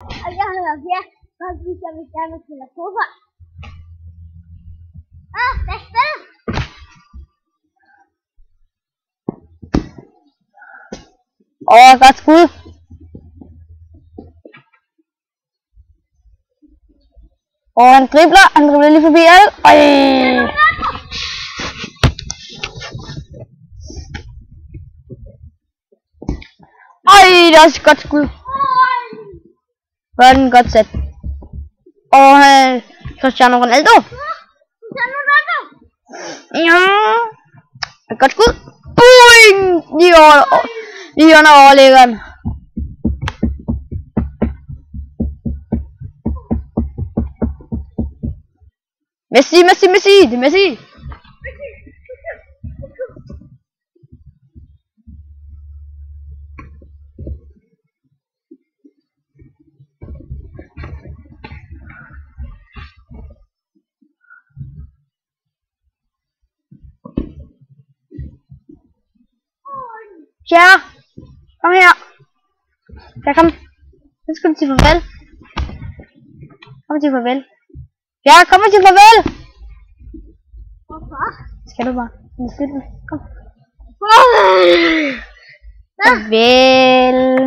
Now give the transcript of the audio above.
Og jeg hedder Per, og vi skal gerne spille fodbold. Lad os spille! Godt skud. Han dribler lige forbi alle. Det er også et godt skud. Hvor er den godt sat. Cristiano Ronaldo. Ja. Et godt skud. Boing! Lige under overlæggeren. Messi, det er Messi. Ja, kom her. Ja, kom. Nu skal du sige farvel. Kom og sige farvel. Ja, kom og sige farvel. Hvorfor? Skal du bare? Kom. Farvel.